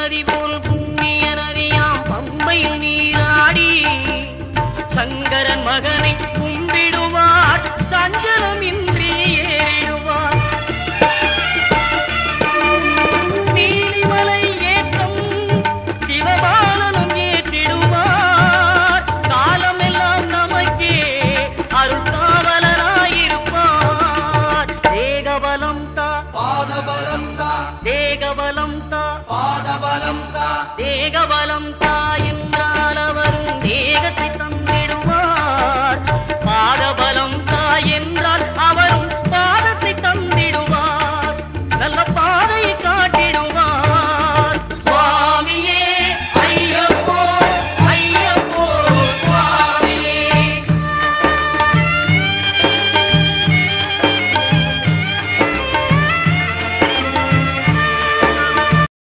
நதி போல் புண்ணிய நதியாம் பம்பையில் நீராடி சங்கரன் மகனை கும்பிடுவார் சஞ்சலமின்றி ஏறிடுவார். நீலிமலை ஏற்றம் சிவபாலனும் ஏற்றிடுவார். காலமெல்லாம் நமக்கே அருள்காவலனாயிருப்பார். தேகபலம் தா பாதபலம் தா தேகபலம் தா பாதபலம் தா தேகபலம் தாய